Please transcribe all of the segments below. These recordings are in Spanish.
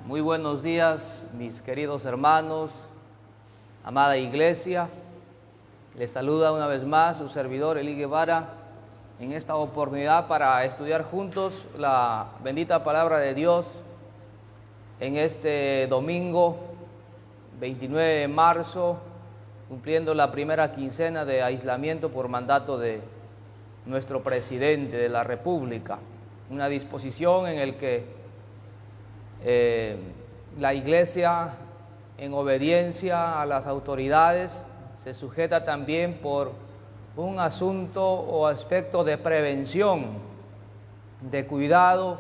Muy buenos días, mis queridos hermanos, amada iglesia. Les saluda una vez más su servidor Eli Guevara en esta oportunidad para estudiar juntos la bendita palabra de Dios en este domingo 29 de marzo, cumpliendo la primera quincena de aislamiento por mandato de nuestro presidente de la República. Una disposición en el que la iglesia, en obediencia a las autoridades, se sujeta también por un asunto o aspecto de prevención, de cuidado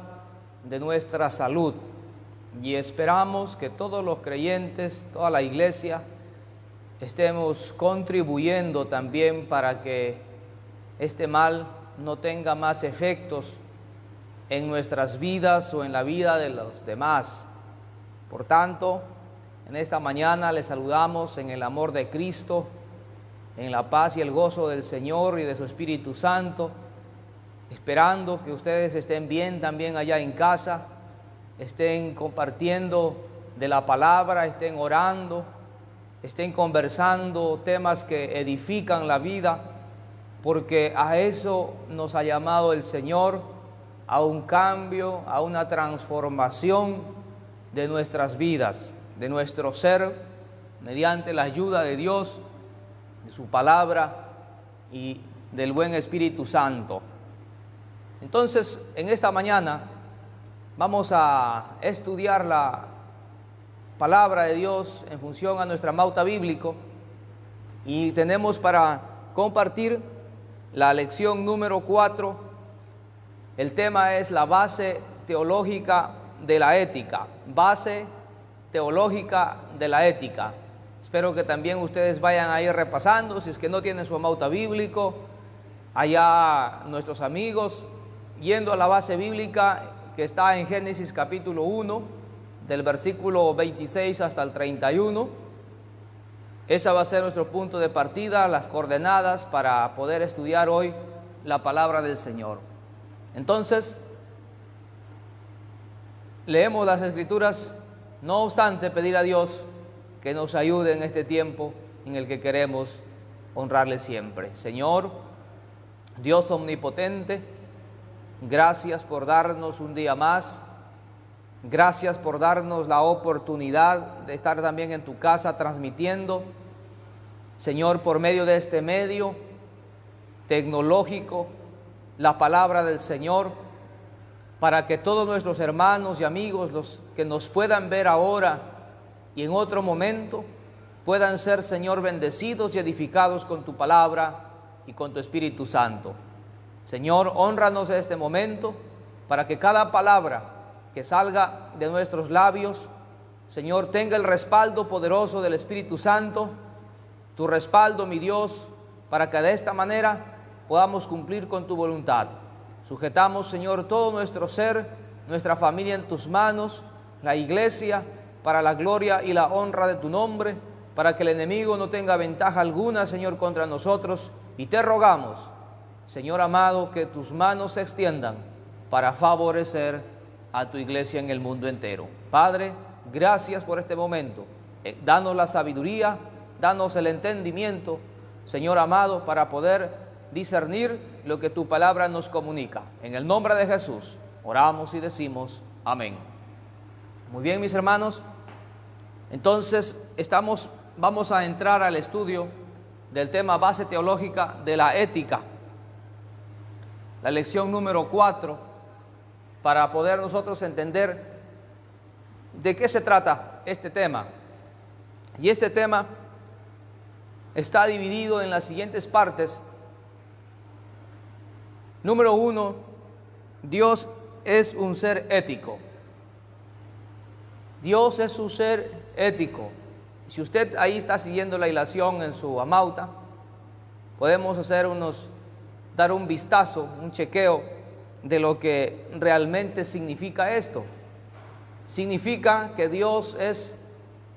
de nuestra salud. Y esperamos que todos los creyentes, toda la iglesia, estemos contribuyendo también para que este mal no tenga más efectos en nuestras vidas o en la vida de los demás. Por tanto, en esta mañana les saludamos en el amor de Cristo, en la paz y el gozo del Señor y de su Espíritu Santo, esperando que ustedes estén bien también allá en casa, estén compartiendo de la palabra, estén orando, estén conversando temas que edifican la vida, porque a eso nos ha llamado el Señor, a un cambio, a una transformación de nuestras vidas, de nuestro ser, mediante la ayuda de Dios, de su palabra y del buen Espíritu Santo. Entonces, en esta mañana vamos a estudiar la palabra de Dios en función a nuestra pauta bíblico y tenemos para compartir la lección número 4. El tema es la base teológica de la ética, base teológica de la ética. Espero que también ustedes vayan ahí repasando, si es que no tienen su amauta bíblico, allá nuestros amigos, yendo a la base bíblica que está en Génesis capítulo 1, del versículo 26 hasta el 31. Esa va a ser nuestro punto de partida, las coordenadas para poder estudiar hoy la palabra del Señor. Entonces, leemos las Escrituras, no obstante pedir a Dios que nos ayude en este tiempo en el que queremos honrarle siempre. Señor, Dios omnipotente, gracias por darnos un día más, gracias por darnos la oportunidad de estar también en tu casa transmitiendo, Señor, por medio de este medio tecnológico, la palabra del Señor, para que todos nuestros hermanos y amigos, los que nos puedan ver ahora y en otro momento, puedan ser, Señor, bendecidos y edificados con tu palabra y con tu Espíritu Santo. Señor, hónranos en este momento, para que cada palabra que salga de nuestros labios, Señor, tenga el respaldo poderoso del Espíritu Santo, tu respaldo, mi Dios, para que de esta manera podamos cumplir con tu voluntad. Sujetamos, Señor, todo nuestro ser, nuestra familia en tus manos, la iglesia, para la gloria y la honra de tu nombre, para que el enemigo no tenga ventaja alguna, Señor, contra nosotros. Y te rogamos, Señor amado, que tus manos se extiendan para favorecer a tu iglesia en el mundo entero. Padre, gracias por este momento. Danos la sabiduría, danos el entendimiento, Señor amado, para poder discernir lo que tu palabra nos comunica. En el nombre de Jesús oramos y decimos amén. Muy bien, mis hermanos, entonces vamos a entrar al estudio del tema base teológica de la ética, la lección número 4, para poder nosotros entender de qué se trata este tema. Y este tema está dividido en las siguientes partes. Número 1, Dios es un ser ético. Dios es un ser ético. Si usted ahí está siguiendo la ilación en su amauta, podemos dar un vistazo, un chequeo de lo que realmente significa esto. Significa que Dios es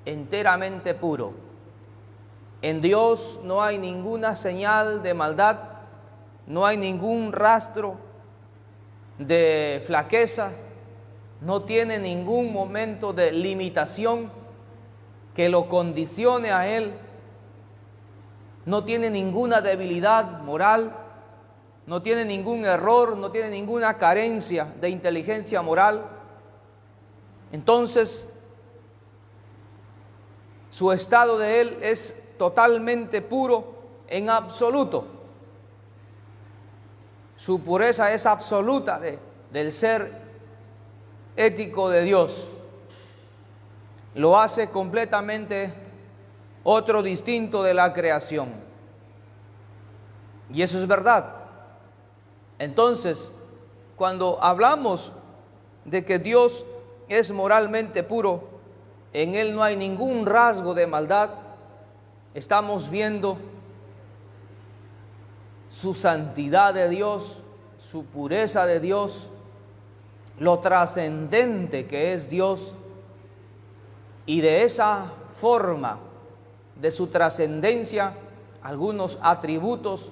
enteramente puro. En Dios no hay ninguna señal de maldad, no hay ningún rastro de flaqueza, no tiene ningún momento de limitación que lo condicione a Él, no tiene ninguna debilidad moral, no tiene ningún error, no tiene ninguna carencia de inteligencia moral. Entonces, su estado de Él es totalmente puro en absoluto. Su pureza es absoluta del ser ético de Dios. Lo hace completamente otro distinto de la creación. Y eso es verdad. Entonces, cuando hablamos de que Dios es moralmente puro, en Él no hay ningún rasgo de maldad, estamos viendo su santidad de Dios, su pureza de Dios, lo trascendente que es Dios, y de esa forma de su trascendencia, algunos atributos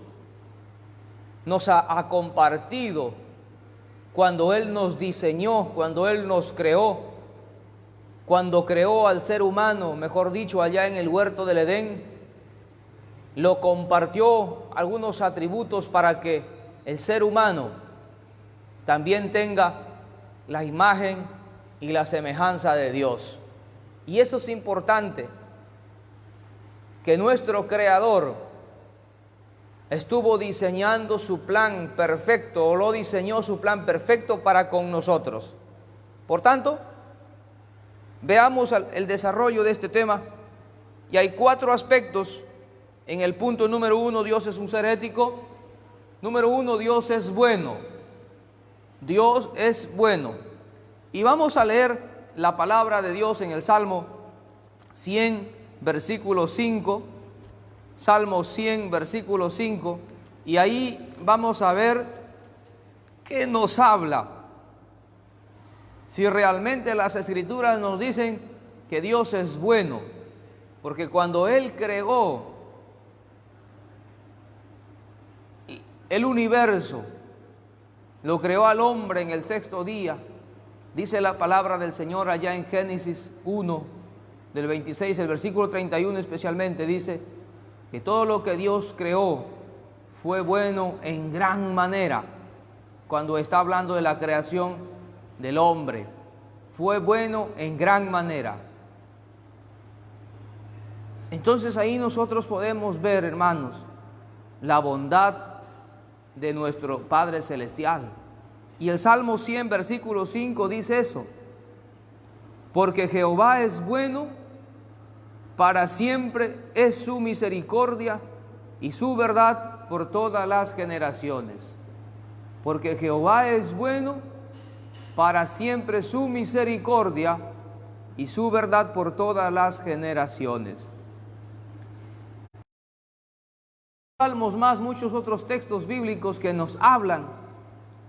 nos ha compartido cuando Él nos diseñó, cuando Él nos creó, cuando creó al ser humano, mejor dicho, allá en el huerto del Edén, lo compartió algunos atributos para que el ser humano también tenga la imagen y la semejanza de Dios. Y eso es importante, que nuestro Creador estuvo diseñando su plan perfecto, o lo diseñó su plan perfecto para con nosotros. Por tanto, veamos el desarrollo de este tema, y hay 4 aspectos. En el punto número 1, Dios es un ser ético. Número 1, Dios es bueno. Dios es bueno. Y vamos a leer la palabra de Dios en el Salmo 100, versículo 5. Salmo 100, versículo 5. Y ahí vamos a ver qué nos habla. Si realmente las Escrituras nos dicen que Dios es bueno. Porque cuando Él creó el universo, lo creó al hombre en el 6º día, dice la palabra del Señor allá en Génesis 1, del 26, el versículo 31 especialmente, dice que todo lo que Dios creó fue bueno en gran manera. Cuando está hablando de la creación del hombre, fue bueno en gran manera. Entonces ahí nosotros podemos ver, hermanos, la bondad de nuestro Padre Celestial. Y el Salmo 100, versículo 5 dice eso: porque Jehová es bueno, para siempre es su misericordia y su verdad por todas las generaciones. Porque Jehová es bueno, para siempre su misericordia y su verdad por todas las generaciones. Salmos más, muchos otros textos bíblicos que nos hablan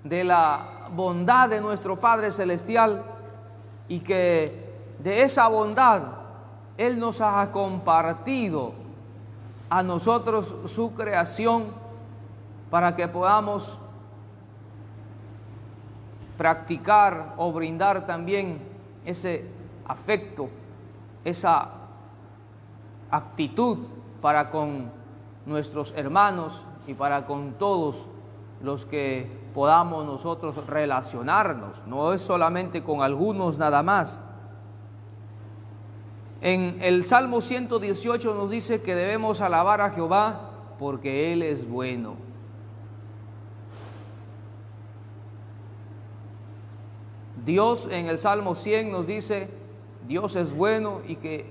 de la bondad de nuestro Padre Celestial, y que de esa bondad Él nos ha compartido a nosotros su creación para que podamos practicar o brindar también ese afecto, esa actitud para con nuestros hermanos y para con todos los que podamos nosotros relacionarnos. No es solamente con algunos nada más. En el Salmo 118 nos dice que debemos alabar a Jehová porque Él es bueno. Dios en el Salmo 100 nos dice, Dios es bueno y que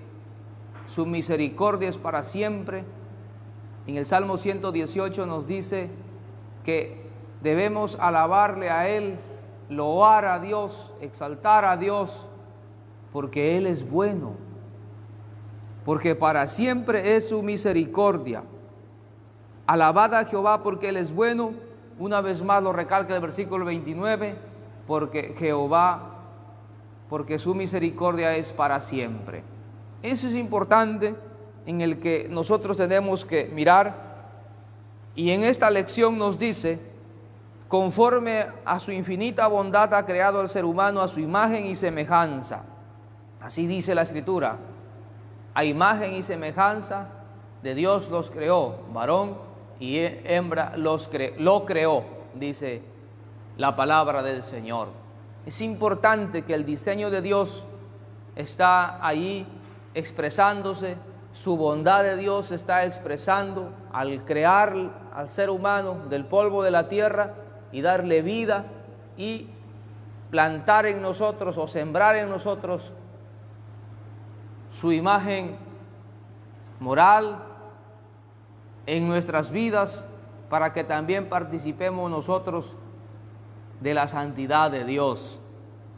su misericordia es para siempre. En el Salmo 118 nos dice que debemos alabarle a Él, loar a Dios, exaltar a Dios, porque Él es bueno, porque para siempre es su misericordia. Alabad a Jehová porque Él es bueno. Una vez más lo recalca el versículo 29, porque su misericordia es para siempre. Eso es importante, en el que nosotros tenemos que mirar. Y en esta lección nos dice conforme a su infinita bondad ha creado al ser humano a su imagen y semejanza. Así dice la Escritura, a imagen y semejanza de Dios los creó, varón y hembra lo creó, dice la palabra del Señor. Es importante que el diseño de Dios está ahí expresándose, su bondad de Dios está expresando al crear al ser humano del polvo de la tierra y darle vida y plantar en nosotros o sembrar en nosotros su imagen moral en nuestras vidas, para que también participemos nosotros de la santidad de Dios.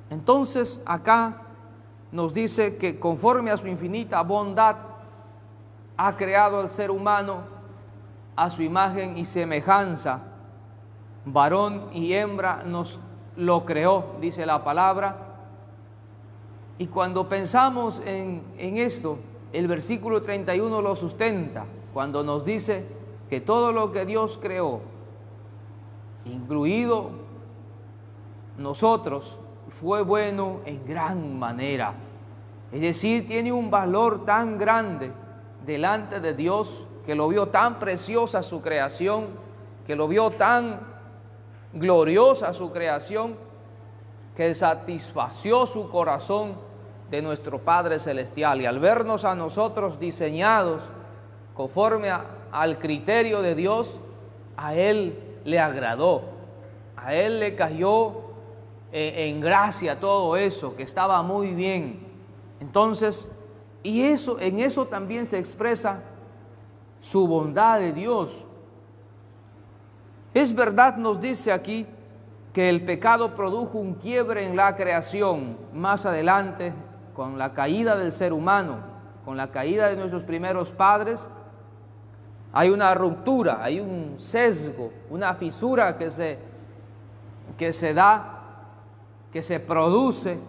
Entonces acá nos dice que conforme a su infinita bondad ha creado al ser humano a su imagen y semejanza, varón y hembra nos lo creó, dice la palabra. Y cuando pensamos en esto, el versículo 31 lo sustenta, cuando nos dice que todo lo que Dios creó, incluido nosotros, fue bueno en gran manera. Es decir, tiene un valor tan grande delante de Dios, que lo vio tan preciosa su creación, que lo vio tan gloriosa su creación, que satisfació su corazón de nuestro Padre Celestial. Y al vernos a nosotros diseñados conforme al criterio de Dios, a Él le agradó, a Él le cayó en gracia todo eso, que estaba muy bien. Entonces, en eso también se expresa su bondad de Dios. Es verdad, nos dice aquí, que el pecado produjo un quiebre en la creación. Más adelante, con la caída del ser humano, con la caída de nuestros primeros padres, hay una ruptura, hay un sesgo, una fisura que se da, que se produce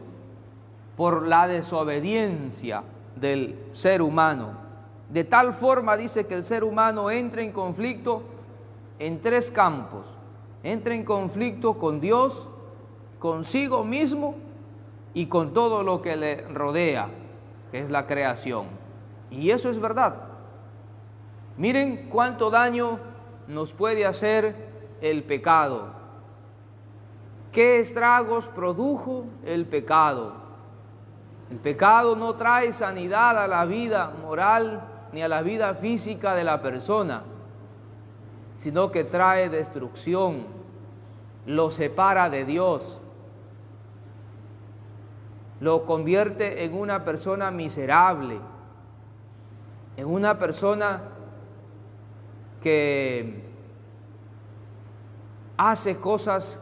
por la desobediencia del ser humano. De tal forma dice que el ser humano entra en conflicto en tres campos. Entra en conflicto con Dios, consigo mismo y con todo lo que le rodea, que es la creación. Y eso es verdad. Miren cuánto daño nos puede hacer el pecado. ¿Qué estragos produjo el pecado? El pecado no trae sanidad a la vida moral ni a la vida física de la persona, sino que trae destrucción, lo separa de Dios, lo convierte en una persona miserable, en una persona que hace cosas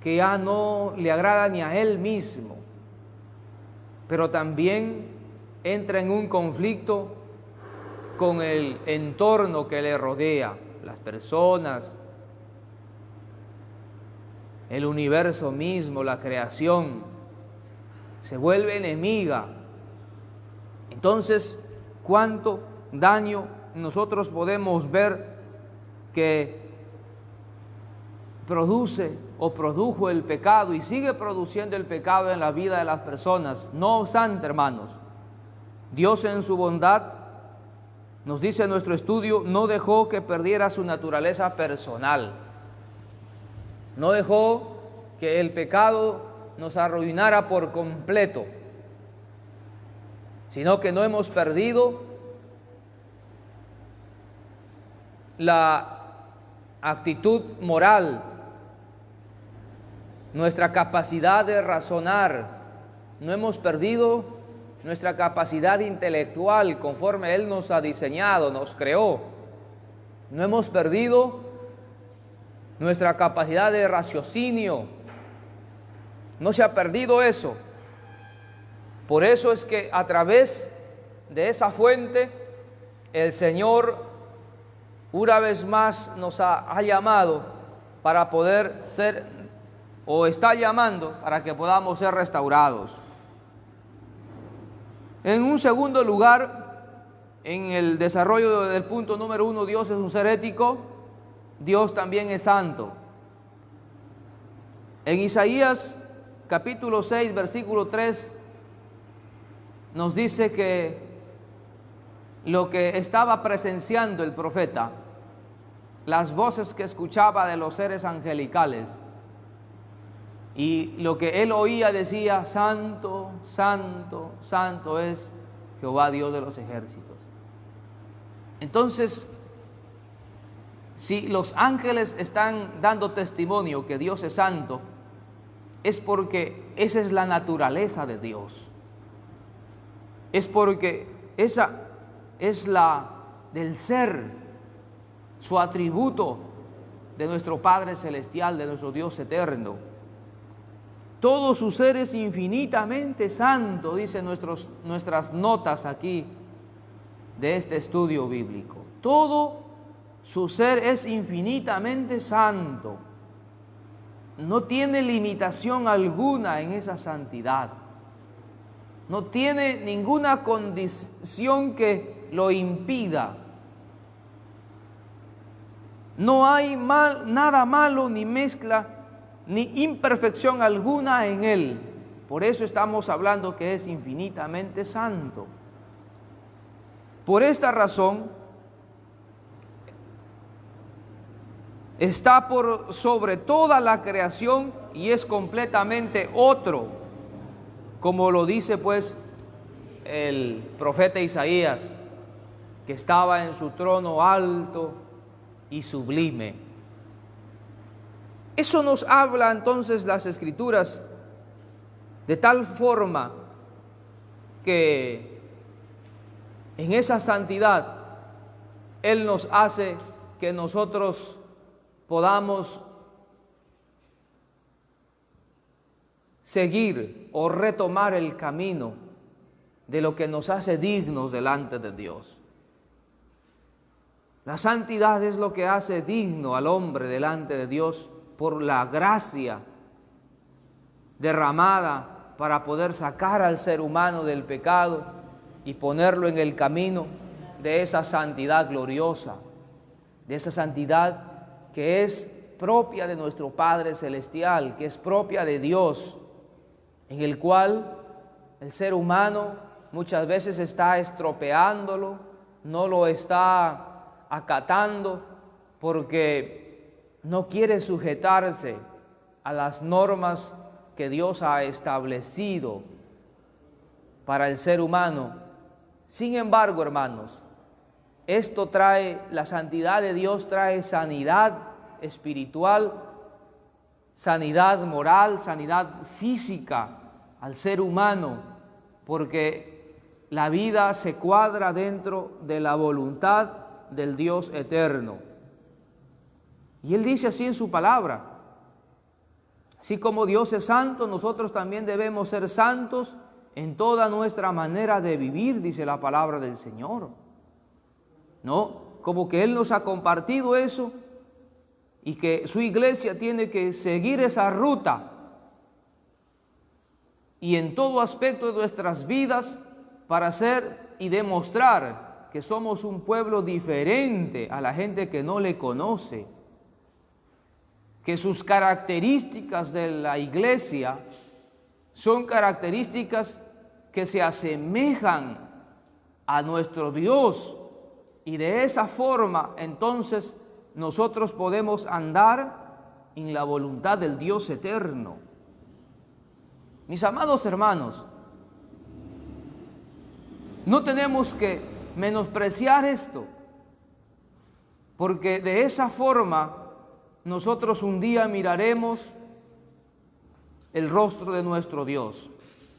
que ya no le agradan ni a él mismo, pero también entra en un conflicto con el entorno que le rodea, las personas, el universo mismo, la creación, se vuelve enemiga. Entonces, ¿cuánto daño nosotros podemos ver que produce o produjo el pecado y sigue produciendo el pecado en la vida de las personas? No obstante, hermanos, Dios en su bondad, nos dice nuestro estudio, no dejó que perdiera su naturaleza personal. No dejó que el pecado nos arruinara por completo, sino que no hemos perdido la actitud moral, nuestra capacidad de razonar, no hemos perdido nuestra capacidad intelectual conforme Él nos ha diseñado, nos creó. No hemos perdido nuestra capacidad de raciocinio, no se ha perdido eso. Por eso es que a través de esa fuente el Señor una vez más nos ha llamado para poder ser, o está llamando para que podamos ser restaurados. En un segundo lugar, en el desarrollo del punto número 1, Dios es un ser ético, Dios también es santo. En Isaías capítulo 6, versículo 3, nos dice que lo que estaba presenciando el profeta, las voces que escuchaba de los seres angelicales, y lo que él oía decía: santo, santo, santo es Jehová Dios de los ejércitos. Entonces, si los ángeles están dando testimonio que Dios es santo, es porque esa es la naturaleza de Dios. Es porque esa es la del ser, su atributo de nuestro Padre Celestial, de nuestro Dios eterno. Todo su ser es infinitamente santo, dicen nuestras notas aquí de este estudio bíblico. Todo su ser es infinitamente santo. No tiene limitación alguna en esa santidad. No tiene ninguna condición que lo impida. No hay nada malo, ni mezcla, ni imperfección alguna en él. Por eso estamos hablando que es infinitamente santo. Por esta razón, está por sobre toda la creación y es completamente otro, como lo dice pues el profeta Isaías, que estaba en su trono alto y sublime. Eso nos habla entonces las Escrituras, de tal forma que en esa santidad Él nos hace que nosotros podamos seguir o retomar el camino de lo que nos hace dignos delante de Dios. La santidad es lo que hace digno al hombre delante de Dios por la gracia derramada para poder sacar al ser humano del pecado y ponerlo en el camino de esa santidad gloriosa, de esa santidad que es propia de nuestro Padre Celestial, que es propia de Dios, en el cual el ser humano muchas veces está estropeándolo, no lo está acatando, porque no quiere sujetarse a las normas que Dios ha establecido para el ser humano. Sin embargo, hermanos, esto trae, la santidad de Dios trae sanidad espiritual, sanidad moral, sanidad física al ser humano, porque la vida se cuadra dentro de la voluntad del Dios eterno. Y Él dice así en su palabra: así como Dios es santo, nosotros también debemos ser santos en toda nuestra manera de vivir, dice la palabra del Señor. ¿No? Como que Él nos ha compartido eso y que su iglesia tiene que seguir esa ruta y en todo aspecto de nuestras vidas para ser y demostrar que somos un pueblo diferente a la gente que no le conoce, que sus características de la iglesia son características que se asemejan a nuestro Dios, y de esa forma entonces nosotros podemos andar en la voluntad del Dios eterno. Mis amados hermanos, no tenemos que menospreciar esto, porque de esa forma nosotros un día miraremos el rostro de nuestro Dios.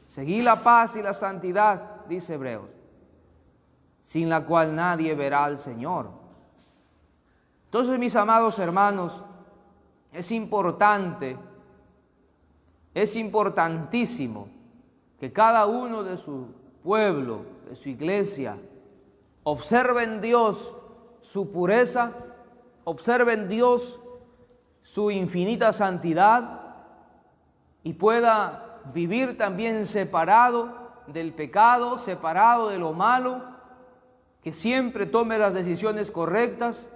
Seguí la paz y la santidad, dice Hebreos, sin la cual nadie verá al Señor. Entonces, mis amados hermanos, es importantísimo que cada uno de su pueblo, de su iglesia, observe en Dios su pureza, observe en Dios su infinita santidad y pueda vivir también separado del pecado, separado de lo malo, que siempre tome las decisiones correctas,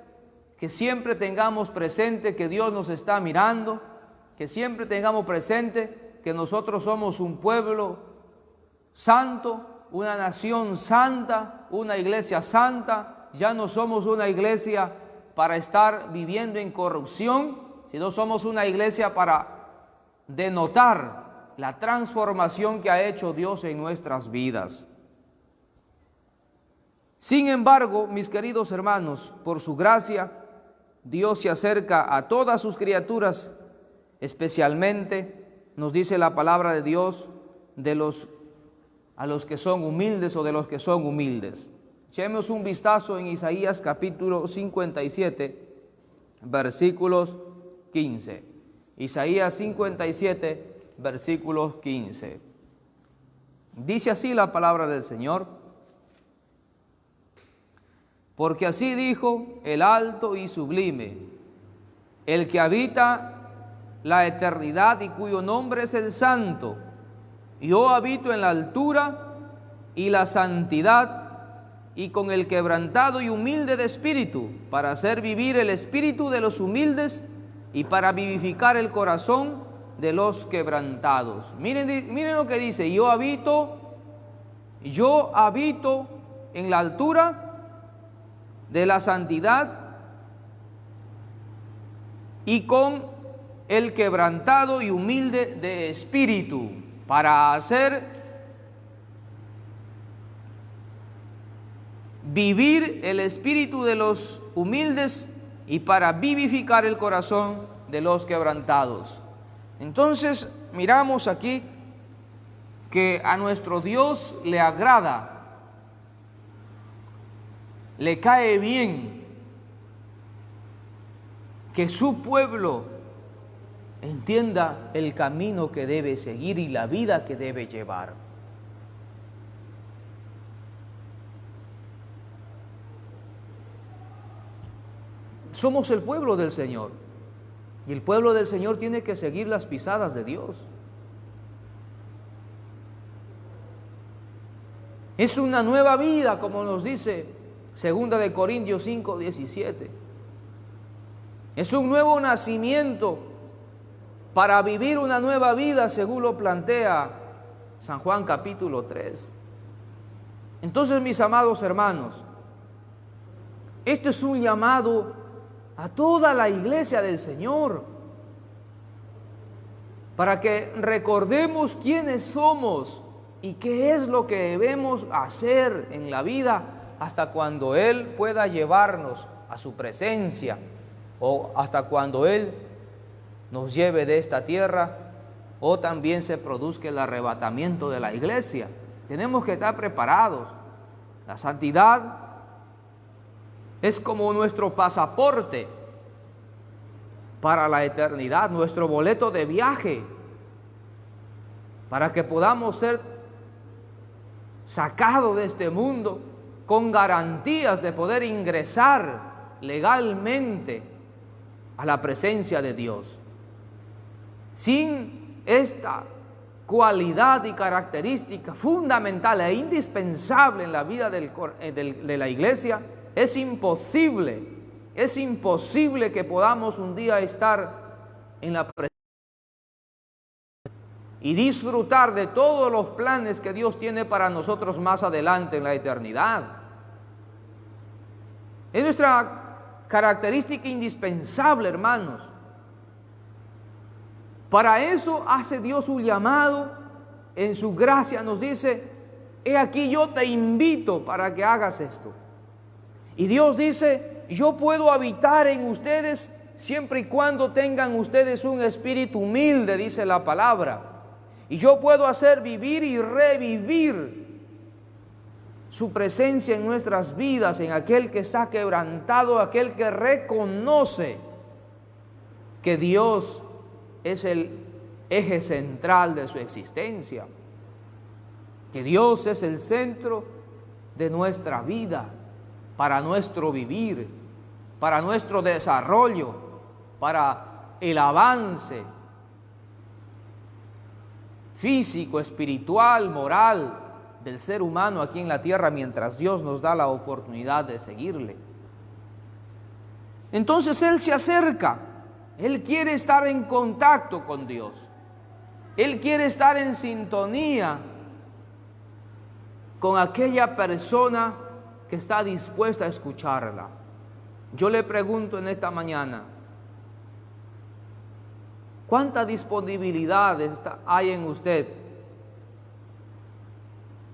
que siempre tengamos presente que Dios nos está mirando que siempre tengamos presente que nosotros somos un pueblo santo, una nación santa, una iglesia santa. Ya no somos una iglesia para estar viviendo en corrupción, sino somos una iglesia para denotar la transformación que ha hecho Dios en nuestras vidas. Sin embargo, mis queridos hermanos, por su gracia, Dios se acerca a todas sus criaturas, especialmente, nos dice la palabra de Dios, a los que son humildes o de los que son humildes. Echemos un vistazo en Isaías capítulo 57, versículos 15. Isaías 57, versículos 15. Dice así la palabra del Señor: porque así dijo el alto y sublime, el que habita la eternidad y cuyo nombre es el Santo. Yo habito en la altura y la santidad, y con el quebrantado y humilde de espíritu, para hacer vivir el espíritu de los humildes y para vivificar el corazón de los quebrantados. Miren lo que dice: yo habito en la altura de la santidad y con el quebrantado y humilde de espíritu, para hacer vivir el espíritu de los humildes y para vivificar el corazón de los quebrantados. Entonces miramos aquí que a nuestro Dios le agrada, le cae bien que su pueblo entienda el camino que debe seguir y la vida que debe llevar. Somos el pueblo del Señor, y el pueblo del Señor tiene que seguir las pisadas de Dios. Es una nueva vida, como nos dice 2 de Corintios 5, 17. Es un nuevo nacimiento para vivir una nueva vida, según lo plantea San Juan capítulo 3. Entonces, mis amados hermanos, este es un llamado a toda la iglesia del Señor, para que recordemos quiénes somos y qué es lo que debemos hacer en la vida hasta cuando Él pueda llevarnos a su presencia, o hasta cuando Él nos lleve de esta tierra, o también se produzca el arrebatamiento de la iglesia. Tenemos que estar preparados. La santidad es como nuestro pasaporte para la eternidad, nuestro boleto de viaje, para que podamos ser sacados de este mundo con garantías de poder ingresar legalmente a la presencia de Dios. Sin esta cualidad y característica fundamental e indispensable en la vida de la iglesia, es imposible que podamos un día estar en la presencia y disfrutar de todos los planes que Dios tiene para nosotros más adelante en la eternidad. Es nuestra característica indispensable, hermanos. Para eso hace Dios un llamado, en su gracia nos dice: he aquí, yo te invito para que hagas esto. Y Dios dice: yo puedo habitar en ustedes siempre y cuando tengan ustedes un espíritu humilde, dice la palabra. Y yo puedo hacer vivir y revivir su presencia en nuestras vidas, en aquel que está quebrantado, aquel que reconoce que Dios es el eje central de su existencia, que Dios es el centro de nuestra vida, para nuestro vivir, para nuestro desarrollo, para el avance físico, espiritual, moral del ser humano aquí en la tierra, mientras Dios nos da la oportunidad de seguirle. Entonces Él se acerca Él quiere estar en contacto con Dios. Él quiere estar en sintonía con aquella persona que está dispuesta a escucharla. Yo le pregunto en esta mañana, ¿cuánta disponibilidad hay en usted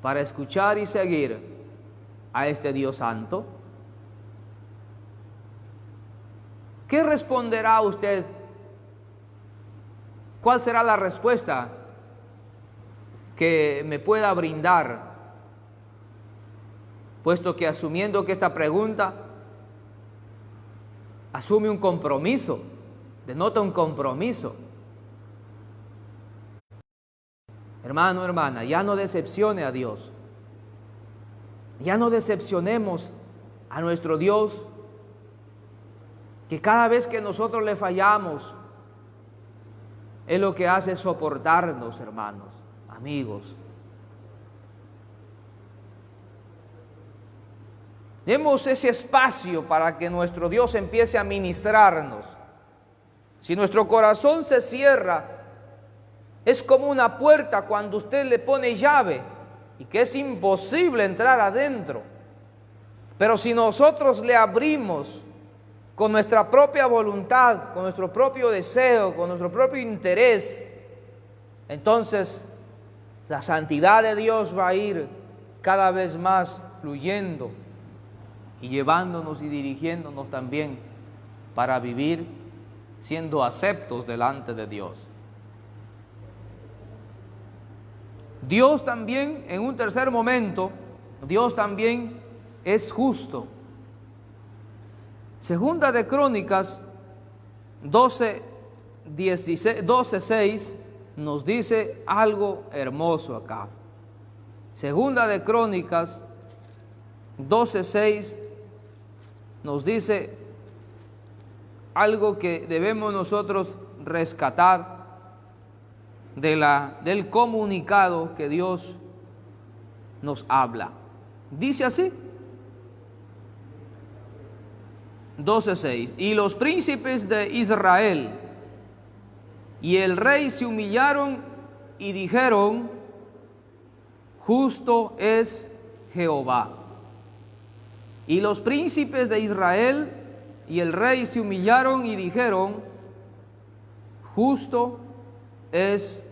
para escuchar y seguir a este Dios santo? ¿Qué responderá usted? ¿Cuál será la respuesta que me pueda brindar? Puesto que asumiendo que esta pregunta asume un compromiso, denota un compromiso. Hermano, hermana, ya no decepcione a Dios. Ya no decepcionemos a nuestro Dios, que cada vez que nosotros le fallamos, Él lo que hace es soportarnos, hermanos, amigos. Demos ese espacio para que nuestro Dios empiece a ministrarnos. Si nuestro corazón se cierra, es como una puerta cuando usted le pone llave y que es imposible entrar adentro. Pero si nosotros le abrimos con nuestra propia voluntad, con nuestro propio deseo, con nuestro propio interés, entonces la santidad de Dios va a ir cada vez más fluyendo y llevándonos y dirigiéndonos también para vivir siendo aceptos delante de Dios. Dios también, en un tercer momento, Dios también es justo. Segunda de Crónicas 12:6 nos dice algo hermoso acá. Segunda de Crónicas 12:6 nos dice algo que debemos nosotros rescatar del comunicado que Dios nos habla. Dice así, 12:6, y los príncipes de Israel y el rey se humillaron y dijeron, justo es Jehová. Y los príncipes de Israel y el rey se humillaron y dijeron, justo es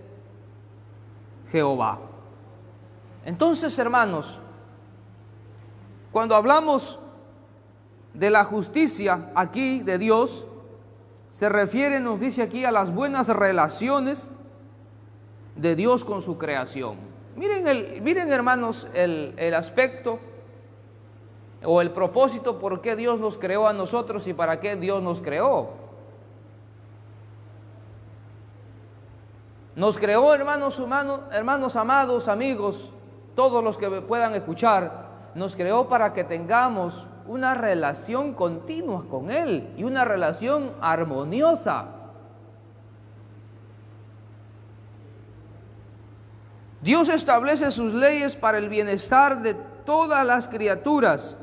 Jehová. Entonces, hermanos, cuando hablamos de la justicia aquí de Dios, se refiere, nos dice aquí, a las buenas relaciones de Dios con su creación. Miren hermanos, el aspecto o el propósito por qué Dios nos creó a nosotros y para qué Dios nos creó. Nos creó, hermanos amados, amigos, todos los que me puedan escuchar, nos creó para que tengamos una relación continua con Él y una relación armoniosa. Dios establece sus leyes para el bienestar de todas las criaturas.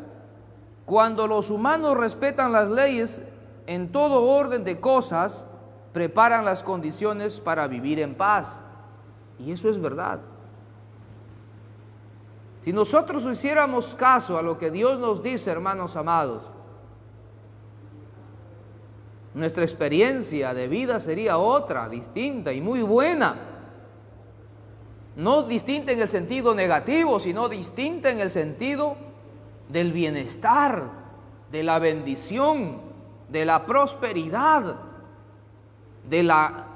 Cuando los humanos respetan las leyes en todo orden de cosas, preparan las condiciones para vivir en paz. Y eso es verdad. Si nosotros hiciéramos caso a lo que Dios nos dice, hermanos amados, nuestra experiencia de vida sería otra, distinta y muy buena. No distinta en el sentido negativo, sino distinta en el sentido del bienestar, de la bendición, de la prosperidad, de la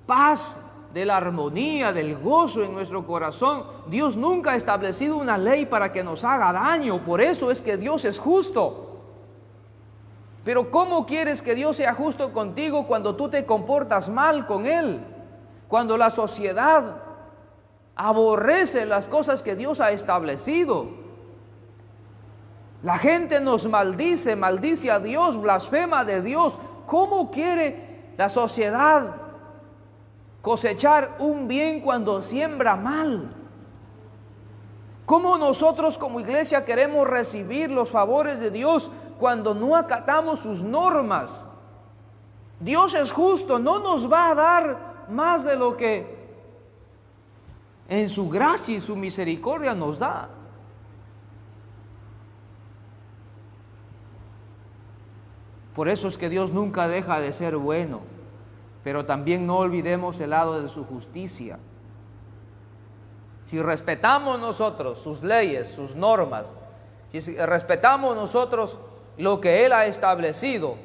paz, de la armonía, del gozo en nuestro corazón. Dios nunca ha establecido una ley para que nos haga daño, por eso es que Dios es justo. Pero ¿cómo quieres que Dios sea justo contigo cuando tú te comportas mal con Él? Cuando la sociedad aborrece las cosas que Dios ha establecido. La gente nos maldice, maldice a Dios, blasfema de Dios. ¿Cómo quiere la sociedad cosechar un bien cuando siembra mal? ¿Cómo nosotros como iglesia queremos recibir los favores de Dios cuando no acatamos sus normas? Dios es justo, no nos va a dar más de lo que en su gracia y su misericordia nos da. Por eso es que Dios nunca deja de ser bueno, pero también no olvidemos el lado de su justicia. Si respetamos nosotros sus leyes, sus normas, si respetamos nosotros lo que Él ha establecido,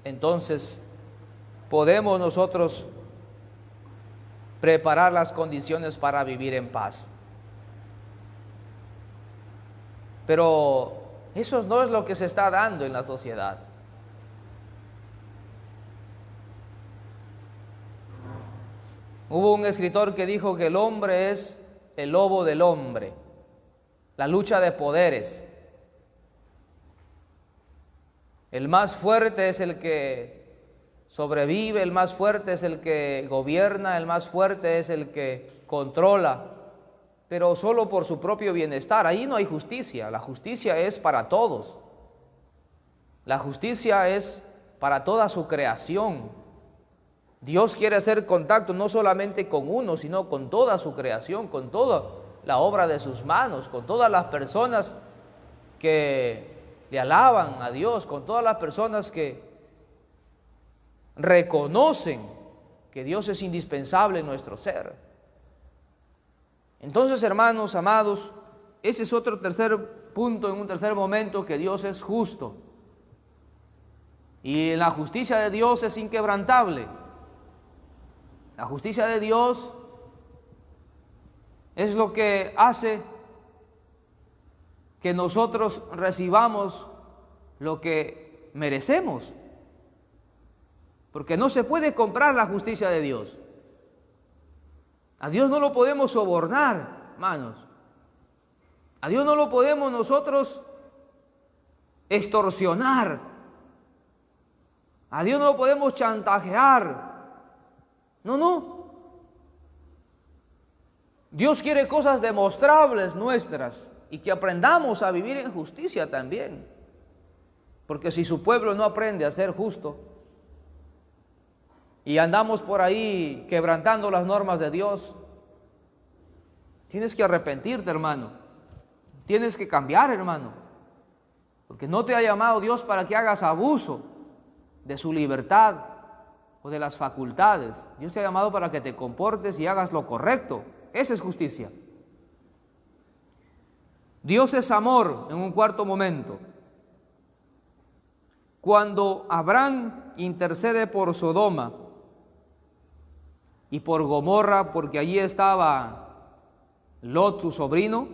entonces podemos nosotros preparar las condiciones para vivir en paz. Pero eso no es lo que se está dando en la sociedad. Hubo un escritor que dijo que el hombre es el lobo del hombre, la lucha de poderes. El más fuerte es el que sobrevive, el más fuerte es el que gobierna, el más fuerte es el que controla, pero solo por su propio bienestar. Ahí no hay justicia. La justicia es para todos. La justicia es para toda su creación. Dios quiere hacer contacto no solamente con uno, sino con toda su creación, con toda la obra de sus manos, con todas las personas que le alaban a Dios, con todas las personas que reconocen que Dios es indispensable en nuestro ser. Entonces, hermanos amados, ese es otro tercer punto, en un tercer momento, que Dios es justo. Y la justicia de Dios es inquebrantable. La justicia de Dios es lo que hace que nosotros recibamos lo que merecemos. Porque no se puede comprar la justicia de Dios. A Dios no lo podemos sobornar, hermanos. A Dios no lo podemos nosotros extorsionar. A Dios no lo podemos chantajear. No. Dios quiere cosas demostrables nuestras y que aprendamos a vivir en justicia también. Porque si su pueblo no aprende a ser justo y andamos por ahí quebrantando las normas de Dios, tienes que arrepentirte, hermano. Tienes que cambiar, hermano. Porque no te ha llamado Dios para que hagas abuso de su libertad o de las facultades. Dios te ha llamado para que te comportes y hagas lo correcto. Esa es justicia. Dios es amor en un cuarto momento. Cuando Abraham intercede por Sodoma y por Gomorra, porque allí estaba Lot, su sobrino,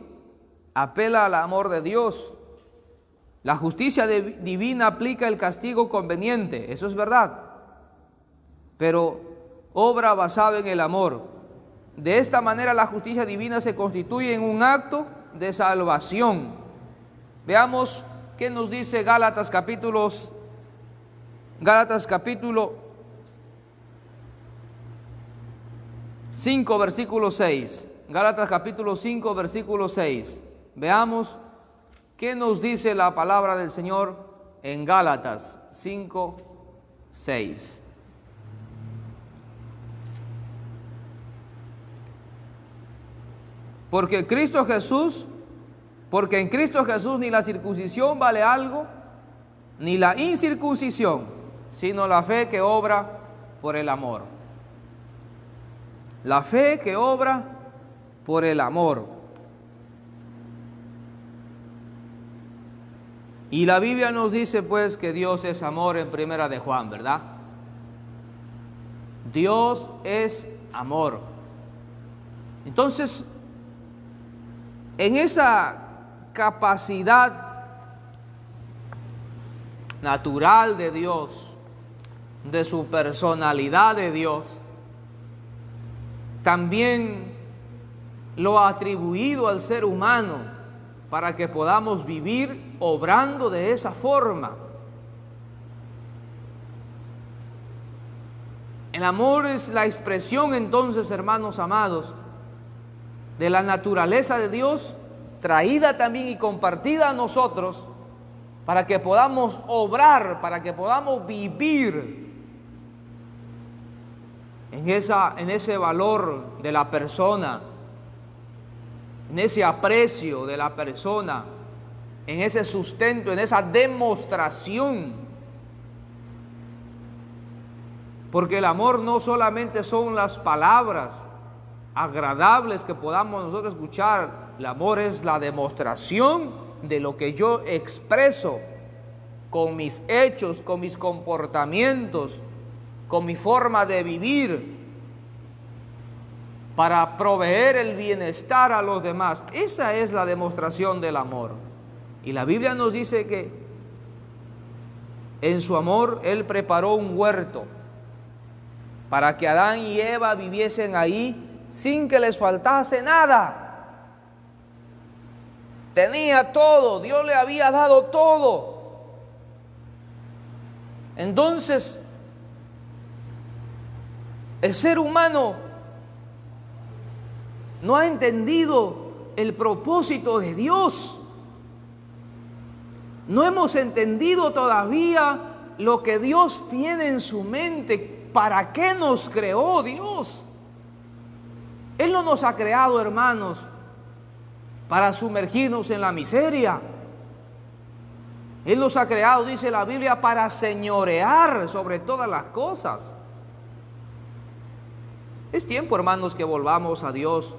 apela al amor de Dios. La justicia divina aplica el castigo conveniente, eso es verdad, pero obra basado en el amor. De esta manera la justicia divina se constituye en un acto de salvación. Veamos qué nos dice Gálatas capítulo 5, versículo 6. Gálatas capítulo 5, versículo 6. Veamos qué nos dice la palabra del Señor en Gálatas 5, 6. Porque en Cristo Jesús ni la circuncisión vale algo, ni la incircuncisión, sino la fe que obra por el amor. La fe que obra por el amor. Y la Biblia nos dice pues que Dios es amor en Primera de Juan, ¿verdad? Dios es amor. Entonces, en esa capacidad natural de Dios, de su personalidad de Dios, también lo ha atribuido al ser humano para que podamos vivir obrando de esa forma. El amor es la expresión entonces, hermanos amados, de la naturaleza de Dios, traída también y compartida a nosotros, para que podamos obrar, para que podamos vivir en ese valor de la persona, en ese aprecio de la persona, en ese sustento, en esa demostración. Porque el amor no solamente son las palabras agradables que podamos nosotros escuchar, el amor es la demostración de lo que yo expreso con mis hechos, con mis comportamientos, con mi forma de vivir, para proveer el bienestar a los demás. Esa es la demostración del amor. Y la Biblia nos dice que en su amor Él preparó un huerto para que Adán y Eva viviesen ahí sin que les faltase nada. Tenía todo, Dios le había dado todo. Entonces, el ser humano no ha entendido el propósito de Dios. No hemos entendido todavía lo que Dios tiene en su mente. ¿Para qué nos creó Dios? Él no nos ha creado, hermanos, para sumergirnos en la miseria. Él nos ha creado, dice la Biblia, para señorear sobre todas las cosas. Es tiempo, hermanos, que volvamos a Dios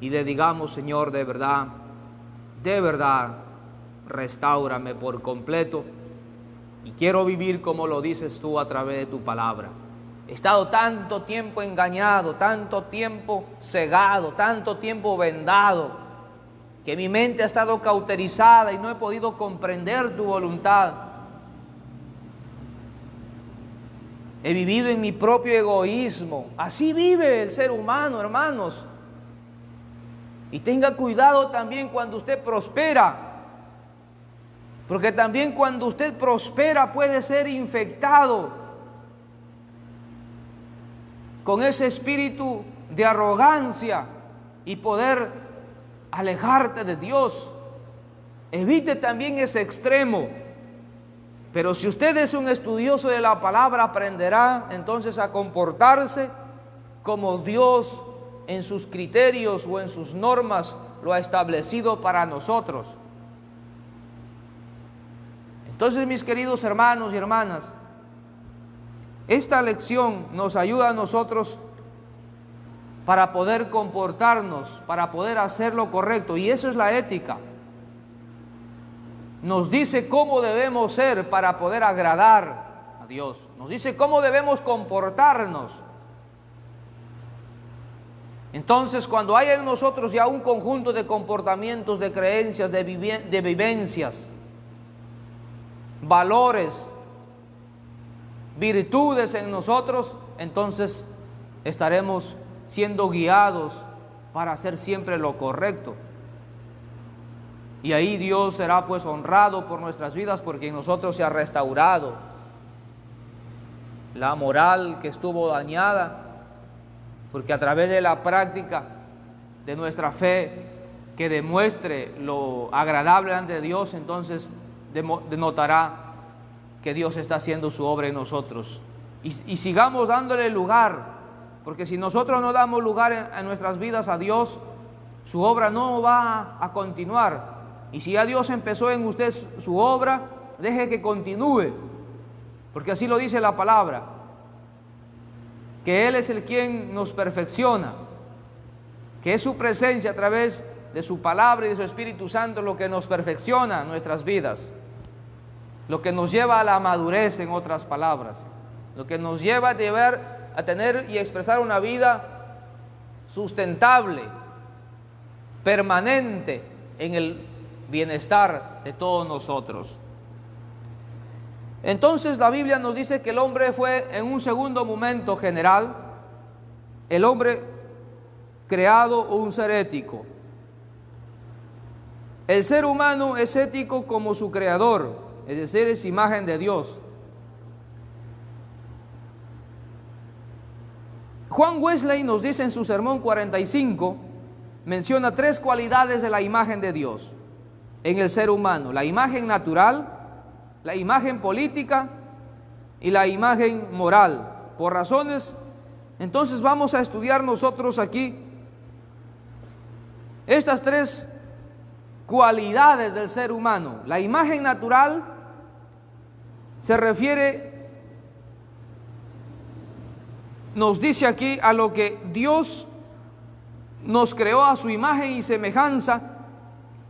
y le digamos: Señor, de verdad, restáurame por completo y quiero vivir como lo dices tú a través de tu palabra. He estado tanto tiempo engañado, tanto tiempo cegado, tanto tiempo vendado, que mi mente ha estado cauterizada y no he podido comprender tu voluntad. He vivido en mi propio egoísmo. Así vive el ser humano, hermanos. Y tenga cuidado también cuando usted prospera, porque también cuando usted prospera puede ser infectado con ese espíritu de arrogancia y poder alejarte de Dios. Evite también ese extremo. Pero si usted es un estudioso de la palabra, aprenderá entonces a comportarse como Dios en sus criterios o en sus normas lo ha establecido para nosotros. Entonces, mis queridos hermanos y hermanas, esta lección nos ayuda a nosotros para poder comportarnos, para poder hacer lo correcto, y eso es la ética. Nos dice cómo debemos ser para poder agradar a Dios. Nos dice cómo debemos comportarnos. Entonces, cuando hay en nosotros ya un conjunto de comportamientos, de creencias, de vivencias, valores, virtudes en nosotros, entonces estaremos siendo guiados para hacer siempre lo correcto. Y ahí Dios será pues honrado por nuestras vidas, porque en nosotros se ha restaurado la moral que estuvo dañada, porque a través de la práctica de nuestra fe que demuestre lo agradable ante Dios, entonces denotará que Dios está haciendo su obra en nosotros. Y sigamos dándole lugar, porque si nosotros no damos lugar en nuestras vidas a Dios, su obra no va a continuar. Y si ya Dios empezó en usted su obra, deje que continúe, porque así lo dice la palabra, que Él es el quien nos perfecciona, que es su presencia a través de su palabra y de su Espíritu Santo lo que nos perfecciona nuestras vidas, lo que nos lleva a la madurez, en otras palabras, lo que nos lleva a tener y expresar una vida sustentable, permanente en el bienestar de todos nosotros. Entonces la Biblia nos dice que el hombre fue, en un segundo momento general, el hombre creado un ser ético. El ser humano es ético como su creador, es decir, es imagen de Dios. Juan Wesley nos dice en su sermón 45, menciona 3 cualidades de la imagen de Dios en el ser humano: la imagen natural, la imagen política y la imagen moral. Por razones Entonces vamos a estudiar nosotros aquí estas tres cualidades del ser humano. La imagen natural se refiere, nos dice aquí, a lo que Dios nos creó a su imagen y semejanza,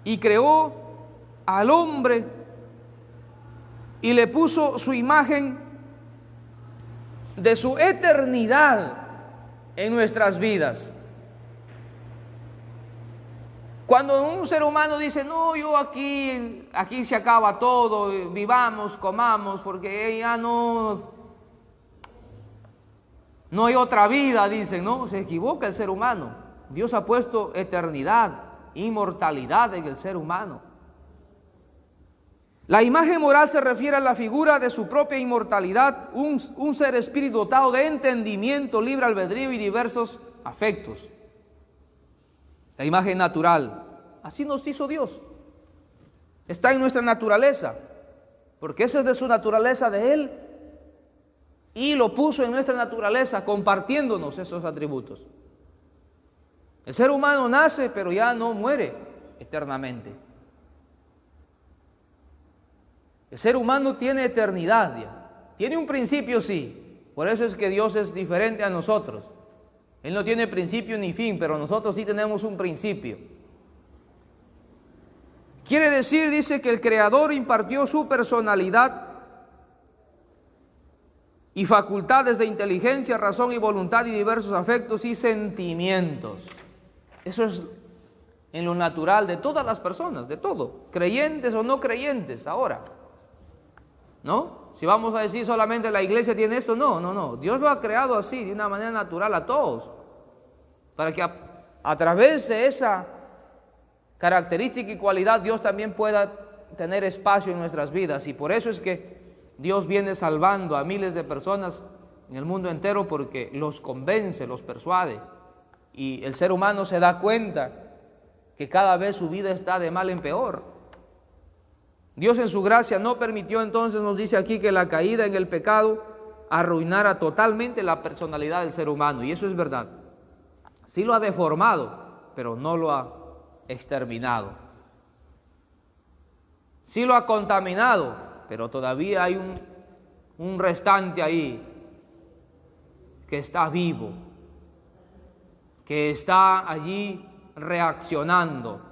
y creó al hombre y le puso su imagen de su eternidad en nuestras vidas. Cuando un ser humano dice, no, yo aquí se acaba todo, vivamos, comamos, porque ya no hay otra vida, dicen, no, se equivoca el ser humano. Dios ha puesto eternidad, inmortalidad en el ser humano. La imagen moral se refiere a la figura de su propia inmortalidad, un ser espíritu dotado de entendimiento, libre albedrío y diversos afectos. La imagen natural, así nos hizo Dios. Está en nuestra naturaleza, porque esa es de su naturaleza de Él, y lo puso en nuestra naturaleza, compartiéndonos esos atributos. El ser humano nace, pero ya no muere eternamente. El ser humano tiene eternidad ya. Tiene un principio, sí. Por eso es que Dios es diferente a nosotros. Él no tiene principio ni fin, pero nosotros sí tenemos un principio. Quiere decir, dice, que el Creador impartió su personalidad y facultades de inteligencia, razón y voluntad y diversos afectos y sentimientos. Eso es en lo natural de todas las personas, de todo, creyentes o no creyentes ahora. ¿No? Si vamos a decir solamente la iglesia tiene esto, no. Dios lo ha creado así, de una manera natural a todos, para que a través de esa característica y cualidad Dios también pueda tener espacio en nuestras vidas. Y por eso es que Dios viene salvando a miles de personas en el mundo entero, porque los convence, los persuade, y el ser humano se da cuenta que cada vez su vida está de mal en peor. Dios en su gracia no permitió, entonces nos dice aquí, que la caída en el pecado arruinara totalmente la personalidad del ser humano, y eso es verdad. Sí lo ha deformado, pero no lo ha exterminado. Sí lo ha contaminado, pero todavía hay un restante ahí que está vivo, que está allí reaccionando.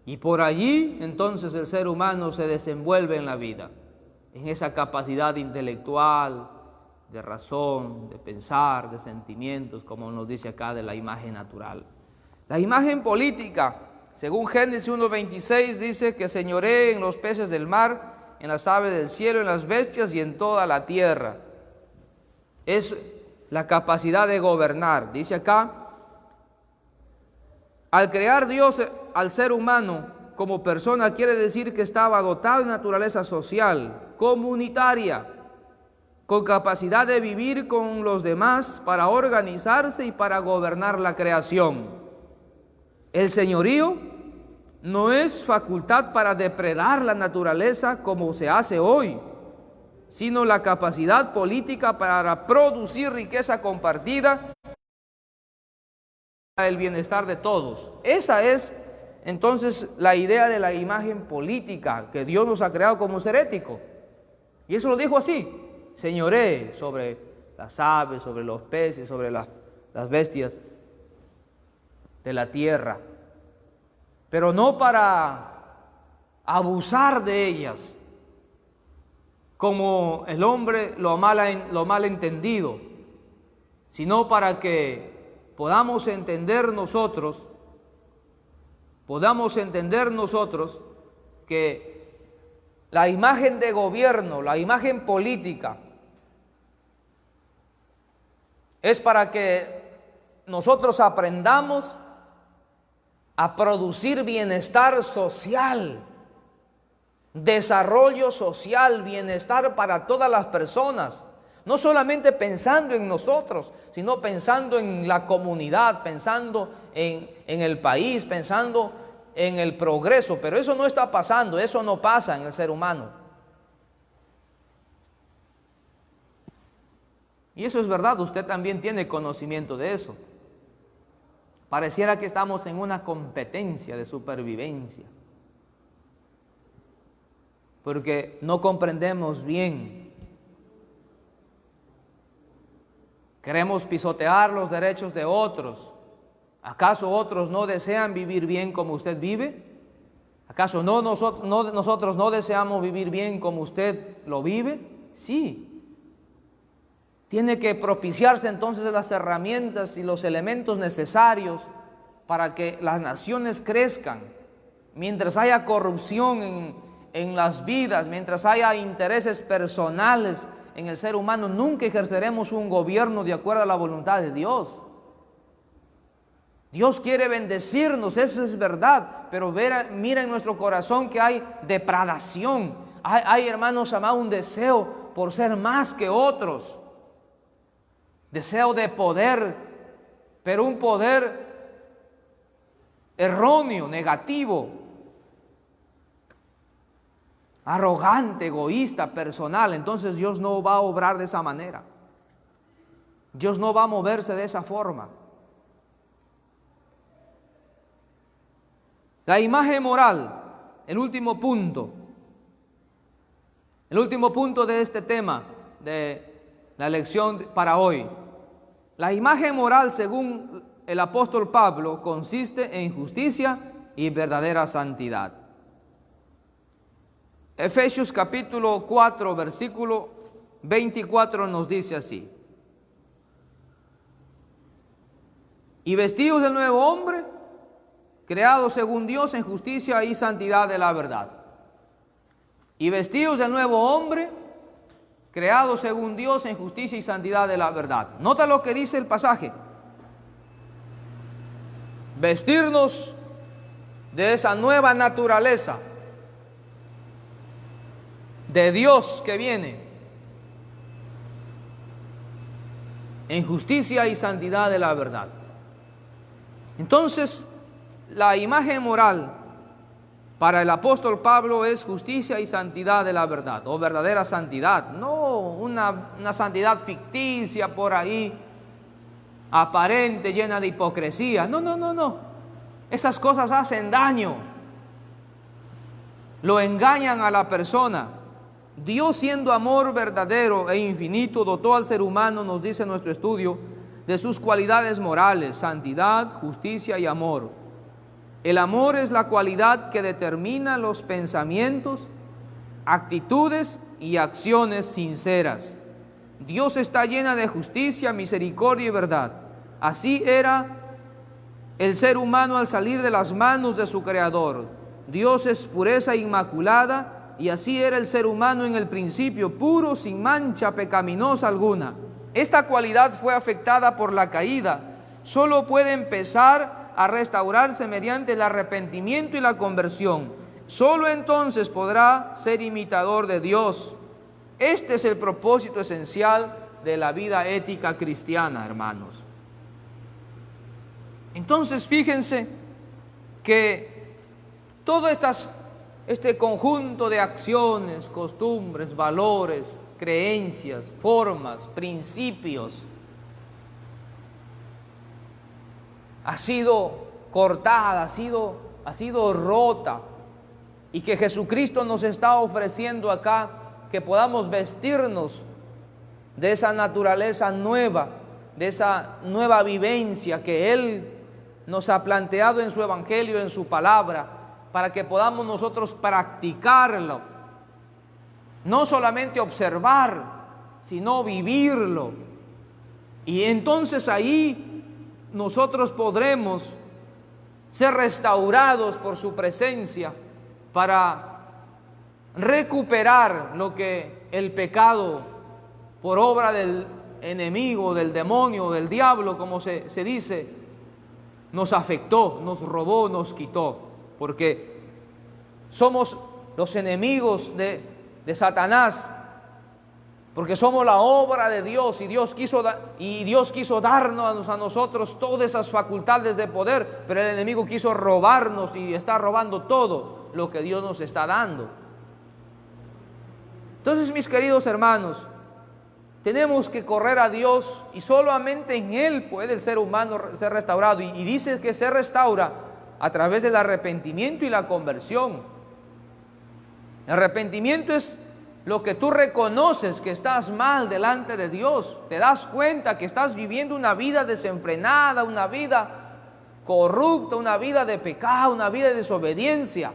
Y por allí entonces el ser humano se desenvuelve en la vida, en esa capacidad intelectual, de razón, de pensar, de sentimientos, como nos dice acá, de la imagen natural. La imagen política, según Génesis 1:26, dice que señoree en los peces del mar, en las aves del cielo, en las bestias y en toda la tierra. Es la capacidad de gobernar. Dice acá, al crear Dios al ser humano como persona, quiere decir que estaba dotado de naturaleza social, comunitaria, con capacidad de vivir con los demás, para organizarse y para gobernar la creación. El señorío no es facultad para depredar la naturaleza como se hace hoy, sino la capacidad política para producir riqueza compartida, el bienestar de todos. Esa es entonces la idea de la imagen política que Dios nos ha creado como ser ético. Y eso lo dijo así: señoree sobre las aves, sobre los peces, sobre las bestias de la tierra, pero no para abusar de ellas, como el hombre lo mal entendido, sino para que podamos entender nosotros que la imagen de gobierno, la imagen política, es para que nosotros aprendamos a producir bienestar social, desarrollo social, bienestar para todas las personas. No solamente pensando en nosotros, sino pensando en la comunidad, pensando en el país, pensando en el progreso. Pero eso no está pasando, eso no pasa en el ser humano. Y eso es verdad, usted también tiene conocimiento de eso. Pareciera que estamos en una competencia de supervivencia, porque no comprendemos bien. Queremos pisotear los derechos de otros. ¿Acaso otros no desean vivir bien como usted vive? ¿Acaso nosotros no deseamos vivir bien como usted lo vive? Sí. Tiene que propiciarse entonces las herramientas y los elementos necesarios para que las naciones crezcan. Mientras haya corrupción en las vidas, mientras haya intereses personales en el ser humano, nunca ejerceremos un gobierno de acuerdo a la voluntad de Dios. Dios quiere bendecirnos, eso es verdad, pero mira en nuestro corazón que hay depravación. Hay, hermanos amados, un deseo por ser más que otros. Deseo de poder, pero un poder erróneo, negativo, arrogante, egoísta, personal. Entonces Dios no va a obrar de esa manera. Dios no va a moverse de esa forma. La imagen moral, el último punto de este tema, de la lección para hoy. La imagen moral, según el apóstol Pablo, consiste en justicia y verdadera santidad. Efesios capítulo 4, versículo 24 nos dice así: y vestidos del nuevo hombre, creado según Dios en justicia y santidad de la verdad. Y vestidos del nuevo hombre, creado según Dios en justicia y santidad de la verdad. Nota lo que dice el pasaje. Vestirnos de esa nueva naturaleza de Dios que viene en justicia y santidad de la verdad. Entonces, la imagen moral para el apóstol Pablo es justicia y santidad de la verdad, o verdadera santidad, no una santidad ficticia por ahí, aparente, llena de hipocresía. No. Esas cosas hacen daño, lo engañan a la persona. Dios, siendo amor verdadero e infinito, dotó al ser humano, nos dice nuestro estudio, de sus cualidades morales: santidad, justicia y amor. El amor es la cualidad que determina los pensamientos, actitudes y acciones sinceras. Dios está llena de justicia, misericordia y verdad. Así era el ser humano al salir de las manos de su Creador. Dios es pureza inmaculada, y así era el ser humano en el principio, puro, sin mancha pecaminosa alguna. Esta cualidad fue afectada por la caída. Solo puede empezar a restaurarse mediante el arrepentimiento y la conversión. Solo entonces podrá ser imitador de Dios. Este es el propósito esencial de la vida ética cristiana, hermanos. Entonces, fíjense que todo este conjunto de acciones, costumbres, valores, creencias, formas, principios, ha sido cortada, ha sido rota, y que Jesucristo nos está ofreciendo acá que podamos vestirnos de esa naturaleza nueva, de esa nueva vivencia que Él nos ha planteado en su Evangelio, en su palabra, para que podamos nosotros practicarlo, no solamente observar, sino vivirlo. Y entonces ahí nosotros podremos ser restaurados por su presencia para recuperar lo que el pecado, por obra del enemigo, del demonio, del diablo, como se dice, nos afectó, nos robó, nos quitó, porque somos los enemigos de Satanás, porque somos la obra de Dios, y Dios quiso darnos a nosotros todas esas facultades de poder, pero el enemigo quiso robarnos y está robando todo lo que Dios nos está dando. Entonces, mis queridos hermanos, Tenemos que correr a Dios y solamente en Él puede el ser humano ser restaurado. Y dice que se restaura a través del arrepentimiento y la conversión. El arrepentimiento es lo que tú reconoces que estás mal delante de Dios. Te das cuenta que estás viviendo una vida desenfrenada, una vida corrupta, una vida de pecado, una vida de desobediencia.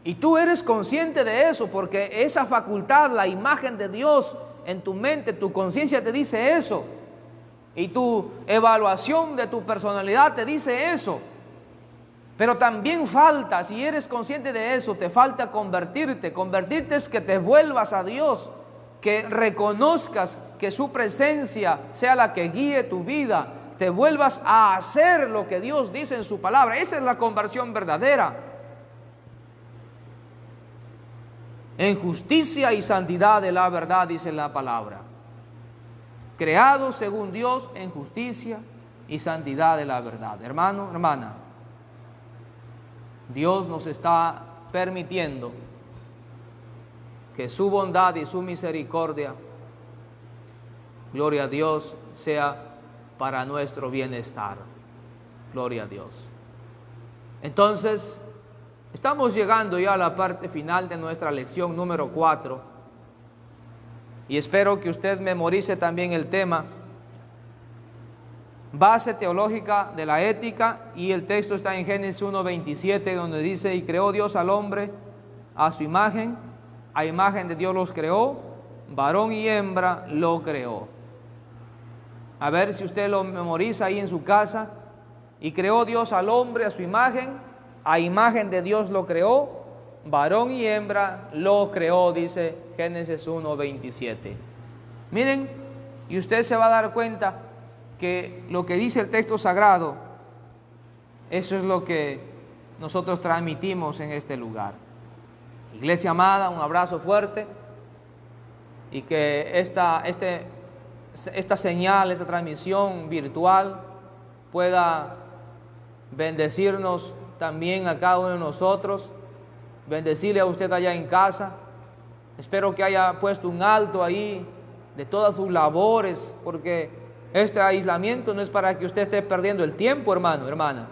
Y tú eres consciente de eso porque esa facultad, la imagen de Dios en tu mente, tu conciencia te dice eso. Y tu evaluación de tu personalidad te dice eso. Pero también falta, si eres consciente de eso, te falta convertirte. Convertirte es que te vuelvas a Dios, que reconozcas que su presencia sea la que guíe tu vida, te vuelvas a hacer lo que Dios dice en su palabra. Esa es la conversión verdadera. En justicia y santidad de la verdad, dice la palabra. Creado según Dios en justicia y santidad de la verdad. Hermano, hermana, Dios nos está permitiendo que su bondad y su misericordia, gloria a Dios, sea para nuestro bienestar. Gloria a Dios. Entonces, estamos llegando ya a la parte final de nuestra lección número 4 y espero que usted memorice también el tema base teológica de la ética, y el texto está en Génesis 1:27, donde dice: y creó Dios al hombre a su imagen, a imagen de Dios los creó, varón y hembra lo creó. A ver si usted lo memoriza ahí en su casa. Y creó Dios al hombre a su imagen, a imagen de Dios lo creó, varón y hembra lo creó, dice Génesis 1:27. Miren, y usted se va a dar cuenta que lo que dice el texto sagrado, eso es lo que nosotros transmitimos en este lugar. Iglesia amada, un abrazo fuerte, y que esta señal, esta transmisión virtual pueda bendecirnos también a cada uno de nosotros, bendecirle a usted allá en casa. Espero que haya puesto un alto ahí de todas sus labores, porque este aislamiento no es para que usted esté perdiendo el tiempo, hermano, hermana.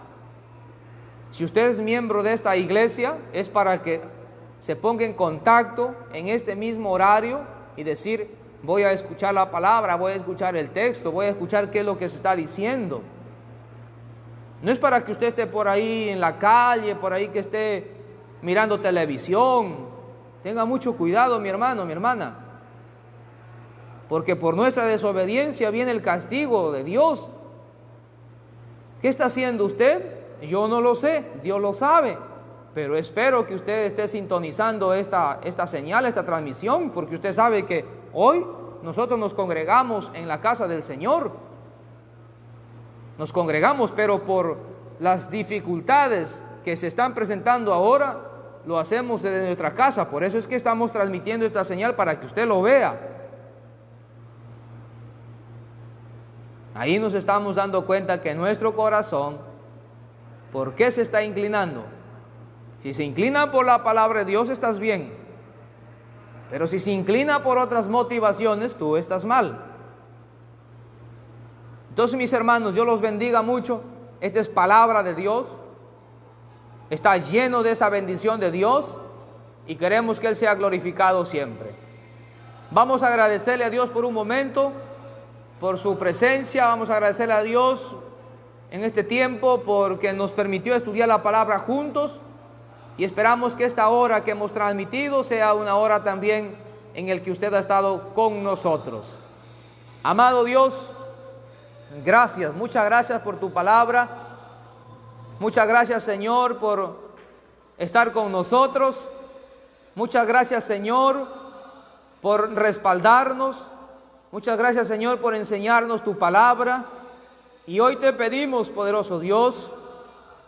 Si usted es miembro de esta iglesia, es para que se ponga en contacto en este mismo horario y decir: voy a escuchar la palabra, voy a escuchar el texto, voy a escuchar qué es lo que se está diciendo. No es para que usted esté por ahí en la calle, por ahí que esté mirando televisión. Tenga mucho cuidado, mi hermano, mi hermana, porque por nuestra desobediencia viene el castigo de Dios. ¿Qué está haciendo usted? Yo no lo sé, Dios lo sabe, pero espero que usted esté sintonizando esta señal, esta transmisión, porque usted sabe que hoy nosotros nos congregamos en la casa del Señor. Nos congregamos, pero por las dificultades que se están presentando ahora, lo hacemos desde nuestra casa. Por eso es que estamos transmitiendo esta señal, para que usted lo vea. Ahí nos estamos dando cuenta que nuestro corazón, ¿por qué se está inclinando? Si se inclina por la palabra de Dios, estás bien. Pero si se inclina por otras motivaciones, tú estás mal. Entonces, mis hermanos, Dios los bendiga mucho. Esta es palabra de Dios. Está lleno de esa bendición de Dios y queremos que Él sea glorificado siempre. Vamos a agradecerle a Dios por un momento, por su presencia. Vamos a agradecerle a Dios en este tiempo porque nos permitió estudiar la palabra juntos, y esperamos que esta hora que hemos transmitido sea una hora también en la que usted ha estado con nosotros. Amado Dios, gracias, muchas gracias por tu palabra. Muchas gracias, Señor, por estar con nosotros. Muchas gracias, Señor, por respaldarnos. Muchas gracias, Señor, por enseñarnos tu palabra. Y hoy te pedimos, poderoso Dios,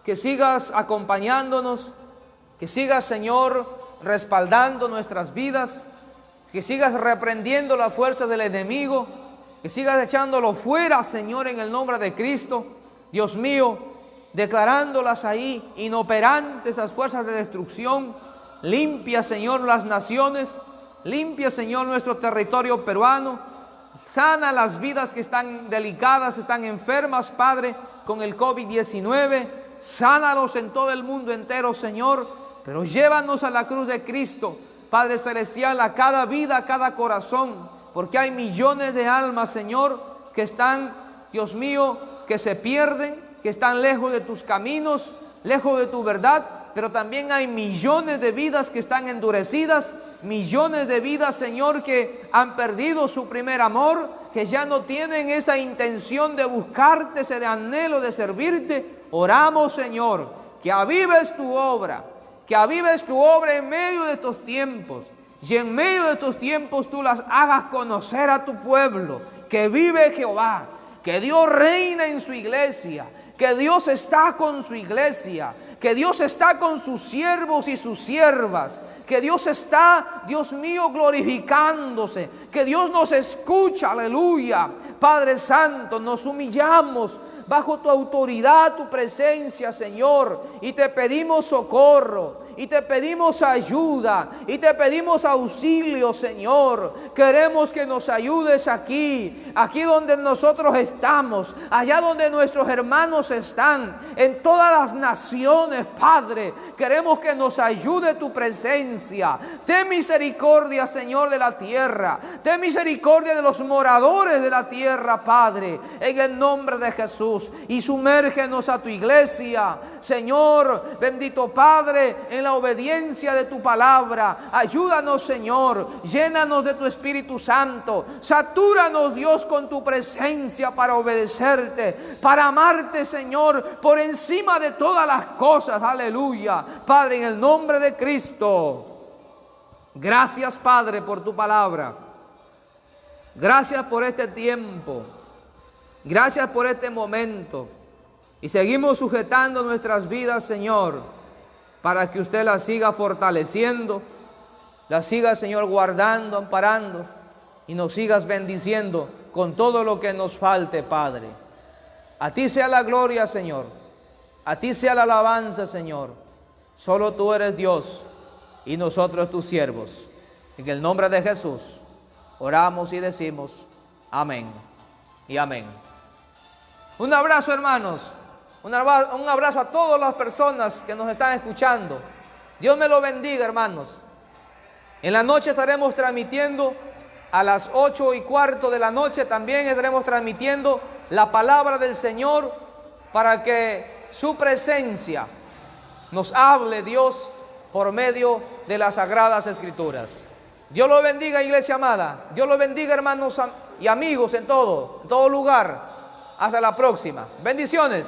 que sigas acompañándonos, que sigas, Señor, respaldando nuestras vidas, que sigas reprendiendo la fuerza del enemigo, que sigas echándolo fuera, Señor, en el nombre de Cristo. Dios mío, declarándolas ahí inoperantes las fuerzas de destrucción. Limpia, Señor, las naciones, limpia, Señor, nuestro territorio peruano, Sana las vidas que están delicadas, están enfermas, Padre, con el COVID-19. Sánalos en todo el mundo entero, Señor. Pero llévanos a la cruz de Cristo, Padre Celestial, a cada vida, a cada corazón. Porque hay millones de almas, Señor, que están, Dios mío, que se pierden, que están lejos de tus caminos, lejos de tu verdad. Pero también hay millones de vidas que están endurecidas, millones de vidas, Señor, que han perdido su primer amor, que ya no tienen esa intención de buscarte, ese anhelo de servirte. Oramos, Señor, que avives tu obra, en medio de estos tiempos, y en medio de estos tiempos tú las hagas conocer a tu pueblo, que vive Jehová, que Dios reina en su iglesia, que Dios está con su iglesia, que Dios está con sus siervos y sus siervas, que Dios está, Dios mío, glorificándose, que Dios nos escucha, aleluya. Padre Santo, nos humillamos bajo tu autoridad, tu presencia, Señor, y te pedimos socorro, y te pedimos ayuda, y te pedimos auxilio, Señor. Queremos que nos ayudes aquí donde nosotros estamos, allá donde nuestros hermanos están, en todas las naciones, Padre. Queremos que nos ayude tu presencia. Ten misericordia, Señor, de la tierra. Ten misericordia de los moradores de la tierra, Padre, en el nombre de Jesús. Y sumérgenos a tu iglesia, Señor, bendito Padre, en la obediencia de tu palabra. Ayúdanos, Señor, llénanos de tu Espíritu Santo, satúranos, Dios, con tu presencia para obedecerte, para amarte, Señor, por encima de todas las cosas. Aleluya, Padre, en el nombre de Cristo. Gracias, Padre, por tu palabra. Gracias por este tiempo. Gracias por este momento. Y seguimos sujetando nuestras vidas, Señor, para que usted las siga fortaleciendo, las siga, Señor, guardando, amparando, y nos sigas bendiciendo con todo lo que nos falte, Padre. A ti sea la gloria, Señor. A ti sea la alabanza, Señor. Solo tú eres Dios y nosotros tus siervos. En el nombre de Jesús oramos y decimos amén y amén. Un abrazo, hermanos. Un abrazo a todas las personas que nos están escuchando. Dios me lo bendiga, hermanos. En la noche estaremos transmitiendo a las 8:15 de la noche. También estaremos transmitiendo la palabra del Señor para que su presencia nos hable, Dios, por medio de las Sagradas Escrituras. Dios lo bendiga, iglesia amada. Dios lo bendiga, hermanos y amigos en todo lugar. Hasta la próxima. Bendiciones.